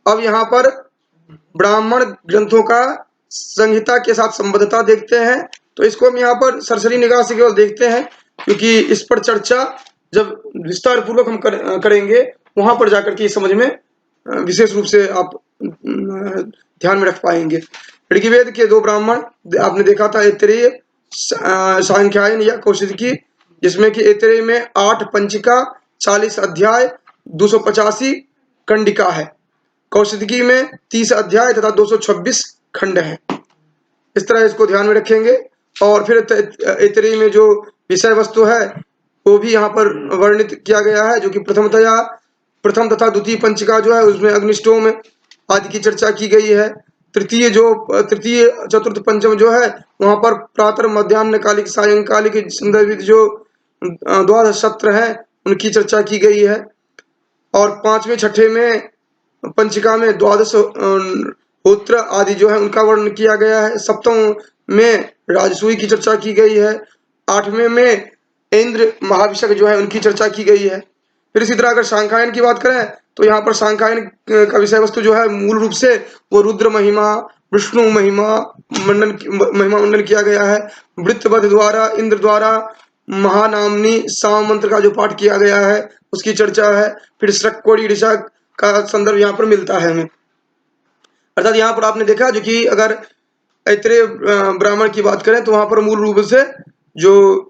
अब यहाँ पर ब्राह्मण ग्रंथों का संहिता के साथ संबद्धता देखते हैं। तो इसको हम यहाँ पर सरसरी निगाह से केवल देखते हैं, क्योंकि इस पर चर्चा जब विस्तार पूर्वक हम करेंगे वहां पर जाकर के समझ में विशेष रूप से आप ध्यान में रख पाएंगे। ऋग्वेद के 2 ब्राह्मण आपने देखा था, ऐतरेय सांख्यायन या कौशिकी, जिसमें कि ऐतरेय में 8 पंचिका, 40 अध्याय, 285 कंडिका है। कौशिकी में 30 अध्याय तथा 226 खंड है। इस तरह इसको ध्यान में रखेंगे। और फिर ऐतरेय में जो विषय वस्तु है वो भी यहाँ पर वर्णित किया गया है, जो कि प्रथम तथा द्वितीय पंचिका जो है उसमें अग्निष्टोम आदि की चर्चा की गई है। तृतीय चतुर्थ पंचम जो है वहां पर प्रातः मध्यान्ह कालिक सायंकालिक संदर्भित जो द्वादश सत्र है उनकी चर्चा की गई है। और 5वें 6ठे में पंचिका में द्वादश होत्र आदि जो है उनका वर्णन किया गया है। सप्तम में राजसूय की चर्चा की गई है। 8वें में इंद्र महाभिषेक जो है उनकी चर्चा की गई है। फिर इसी तरह अगर सांख्यायन की बात करें तो यहाँ पर सांख्यायन का विषय वस्तु जो है मूल रूप से वो रुद्र महिमा, विष्णु महिमा मंडन किया गया है। वृत्तवध द्वारा इंद्र द्वारा महानामनी साम मंत्र का जो पाठ किया गया है उसकी चर्चा है। फिर श्रक्कोड़ी ऋषा का संदर्भ यहाँ पर मिलता है हमें। अर्थात यहाँ पर आपने देखा जो कि अगर ऐतरेय ब्राह्मण की बात करें तो वहां पर मूल रूप से जो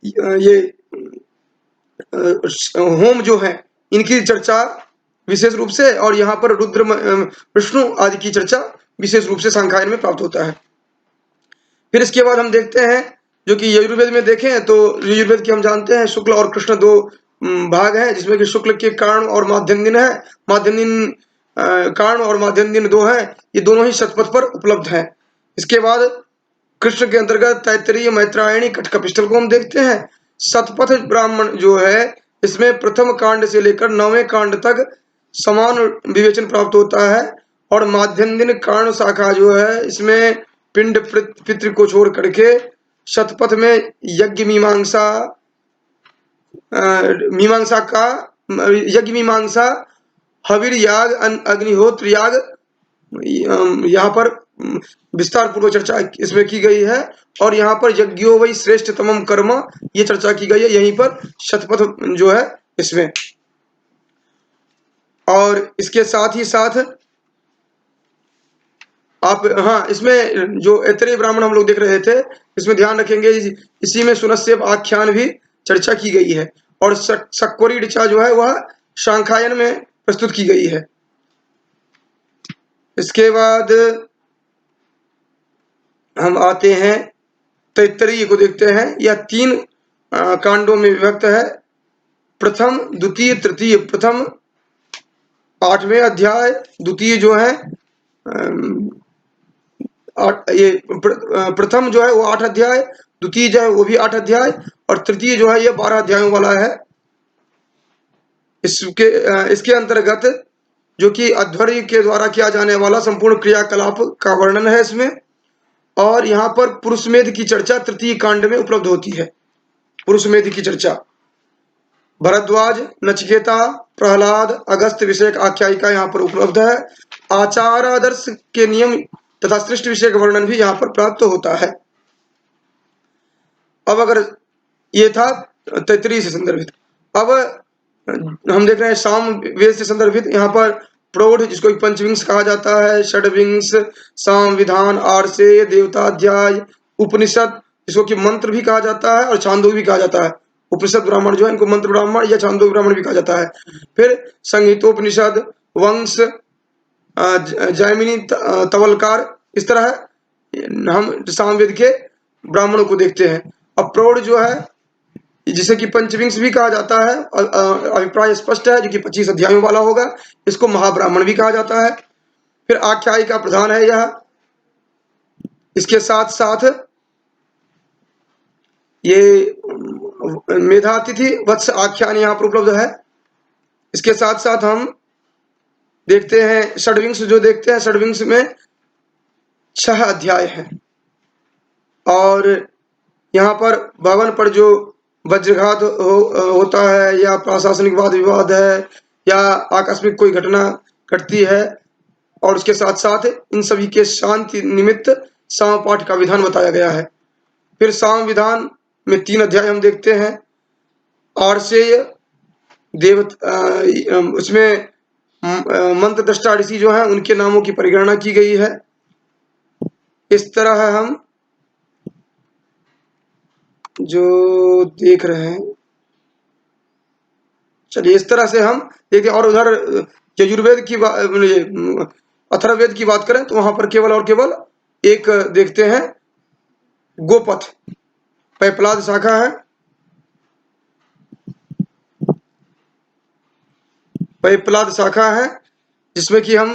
ये होम जो है इनकी चर्चा विशेष रूप से, और यहाँ पर रुद्र विष्णु आदि की चर्चा विशेष रूप से सांख्यायन में प्राप्त होता है। फिर इसके बाद हम देखते हैं जो कि यजुर्वेद में देखें तो यजुर्वेद की हम जानते हैं शुक्ल और कृष्ण 2 भाग हैं, जिसमें कि शुक्ल के कारण और माध्यम दिन है। माध्यम दिन कारण और माध्यम दिन 2 है, ये दोनों ही शतपथ पर उपलब्ध हैं। इसके बाद कृष्ण के अंतर्गत तैत्तरीय, मैत्रायणी, कटकपिष्टल को हम देखते हैं। शतपथ ब्राह्मण जो है इसमें प्रथम कांड से लेकर 9वें कांड तक समान विवेचन प्राप्त होता है। और माध्यम दिन कारण शाखा जो है इसमें पिंड पितृ को छोड़ करके शतपथ में यज्ञ मीमांसा हविर याग, अग्निहोत्र याग, यहाँ पर विस्तार पूर्वक चर्चा इसमें की गई है। और यहाँ पर यज्ञो वही श्रेष्ठ तमम कर्म ये चर्चा की गई है यहीं पर शतपथ जो है इसमें। और इसके साथ ही साथ आप इसमें जो ऐतरेय ब्राह्मण हम लोग देख रहे थे इसमें ध्यान रखेंगे इसी में सुनस्यप आख्यान भी चर्चा की गई है। और सक्कोरी ऋचा जो है वह सांख्यायन में प्रस्तुत की गई है। इसके बाद हम आते हैं तैत्तरीय को देखते हैं। यह 3 कांडों में विभक्त है। प्रथम, द्वितीय, तृतीय। प्रथम 8वें अध्याय, द्वितीय जो है ये प्रथम जो है वो 8 अध्याय, द्वितीय जो है वो भी 8 अध्याय, और तृतीय जो है ये 12 अध्यायों वाला है। इसके अंतर्गत जो कि अध्वर्य के द्वारा किया जाने वाला संपूर्ण क्रियाकलाप का वर्णन है इसमें। और यहाँ पर पुरुषमेध की चर्चा तृतीय कांड में उपलब्ध होती है। पुरुषमेध की चर्चा भरद्वाज, नचिकेता, प्रहलाद, अगस्त विषयक आख्यायिका यहाँ पर उपलब्ध है। आचार आदर्श के नियम तथा सृष्टि विषय का वर्णन भी यहाँ पर प्राप्त होता है। अब अगर ये था तैत्तरीय से संदर्भित, अब हम देख रहे हैं साम वेद से संदर्भित। यहाँ पर प्रौढ़ जिसको पंचविंश कहा जाता है, षड्विंश, साम विधान, आर्षेय, देवताध्याय, उपनिषद जिसको कि मंत्र भी कहा जाता है और छांदोग्य भी कहा जाता है। उपनिषद ब्राह्मण जो है इनको मंत्र ब्राह्मण या छांदोग्य ब्राह्मण भी कहा जाता है। फिर संहितोपनिषद, वंश, जैमिनी, तवलकार, इस तरह हम सामवेद के ब्राह्मणों को देखते हैं। अब प्रौढ़ जो है जिसे कि पंचविंश भी कहा जाता है, अभिप्राय स्पष्ट है, जो कि 25 अध्यायों वाला होगा। इसको महाब्राह्मण भी कहा जाता है। फिर आख्यायिका प्रधान है यह। इसके साथ साथ ये मेधातिथि वत्स आख्यान यहाँ पर उपलब्ध है। इसके साथ साथ हम देखते हैं षड्विंश जो देखते हैं, षड्विंश में 6 अध्याय हैं। और यहाँ पर भवन पर जो वज्रघात होता है या प्रशासनिक वाद विवाद है या आकस्मिक कोई घटना घटती है। और उसके साथ साथ इन सभी के शांति निमित्त साम पाठ का विधान बताया गया है। फिर साम विधान में 3 अध्याय हम देखते हैं। आरसेय देव उसमें मंत्र दृष्टा ऋषि जो है उनके नामों की परिगणना की गई है। इस तरह हम जो देख रहे हैं, चलिए इस तरह से हम देखते हैं। और उधर यजुर्वेद की अथर्ववेद की बात करें तो वहां पर केवल और केवल एक देखते हैं, गोपथ पैपलाद शाखा है। पैपलाद शाखा है जिसमें कि हम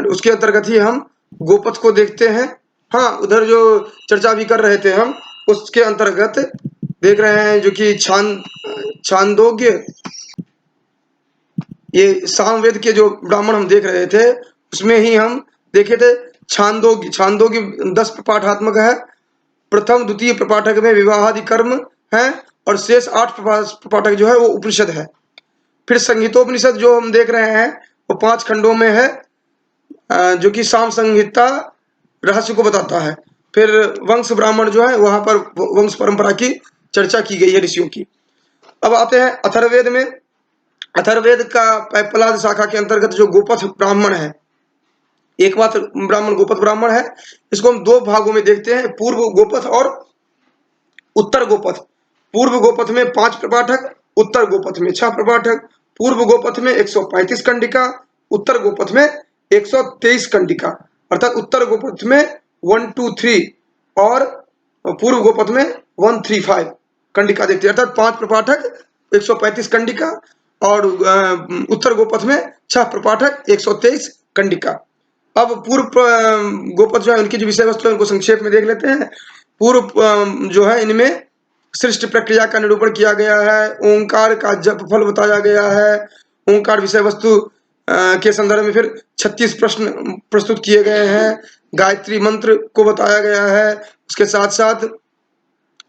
उसके अंतर्गत ही हम गोपथ को देखते हैं। हाँ, उधर जो चर्चा भी कर रहे थे हम उसके अंतर्गत देख रहे हैं जो कि छांदोग्य, ये सामवेद के जो ब्राह्मण हम देख रहे थे उसमें ही हम देखे थे छांदोग्य 10 प्रपाठात्मक है। प्रथम द्वितीय प्रपाठक में विवाहादि कर्म है और शेष 8 प्रपाठक जो है वो उपनिषद है। फिर संहितोपनिषद जो हम देख रहे हैं वो 5 खंडों में है, जो कि साम संहिता रहस्य को बताता है। फिर वंश ब्राह्मण जो है वहां पर वंश परंपरा की चर्चा की गई है ऋषियों की। अब आते हैं अथर्ववेद में। अथर्ववेद का पैपलाद शाखा के अंतर्गत जो गोपथ ब्राह्मण है, एक मात्र ब्राह्मण गोपथ ब्राह्मण है। इसको हम 2 भागों में देखते हैं, पूर्व गोपथ और उत्तर गोपथ। पूर्व गोपथ में 5 प्रपाठक, उत्तर गोपथ में 6 प्रपाठक। पूर्व गोपथ में 135 कंडिका, उत्तर गोपथ में 123 कंडिका। अर्थात उत्तर गोपथ में 1, 2, 3 और पूर्व गोपथ में 1, 3, 5 कंडिका देखते हैं। अर्थात 5 प्रपाठक 135 कंडिका और उत्तर गोपथ में 6 प्रपाठक 123 कंडिका। अब पूर्व गोपथ जो है उनकी जो विषय वस्तु है उनको संक्षेप में देख लेते हैं। पूर्व जो है इनमें सृष्टि प्रक्रिया का निरूपण किया गया है, ओंकार का जप फल बताया गया है, ओंकार विषय वस्तु के संदर्भ में फिर 36 प्रश्न प्रस्तुत किए गए हैं, गायत्री मंत्र को बताया गया है। उसके साथ साथ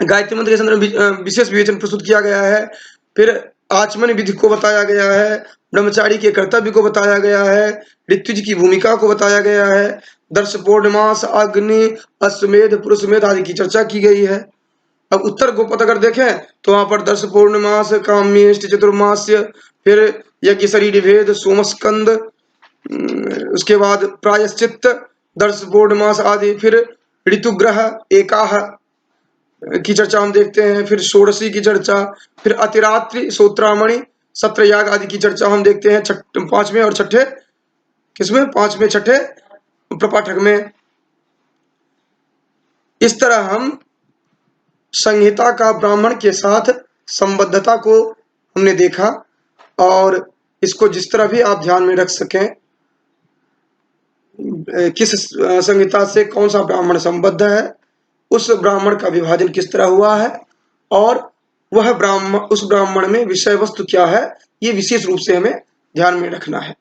गायत्री मंत्र के संदर्भ में विशेष विवेचन प्रस्तुत किया गया है। फिर आचमन विधि को बताया गया है, ब्रह्मचारी के कर्तव्य को बताया गया है, ऋत्विज की भूमिका को बताया गया है, दर्श पौर्णमास, अग्नि, अश्वमेध, पुरुषमेध आदि की चर्चा की गई है। अब उत्तर गोपथ अगर देखें तो वहां पर दर्श पौर्णमास, काम्येष्टि चतुर्मास्य, फिर यज्ञ शरीर भेद, सोमस्कंद, उसके बाद प्रायश्चित्त, दर्श पौर्णमास आदि, फिर ऋतुग्रह, एकाह की चर्चा हम देखते हैं, फिर षोडशी की चर्चा, फिर अतिरात्रि, सोत्रामणि, सत्रयाग आदि की चर्चा हम देखते हैं 5वें और 6ठे किसमें 5वें 6ठे प्रपाठक में। इस तरह हम संहिता का ब्राह्मण के साथ संबद्धता को हमने देखा और इसको जिस तरह भी आप ध्यान में रख सकें, किस संहिता से कौन सा ब्राह्मण संबद्ध है, उस ब्राह्मण का विभाजन किस तरह हुआ है और वह ब्राह्मण उस ब्राह्मण में विषय वस्तु क्या है, ये विशेष रूप से हमें ध्यान में रखना है।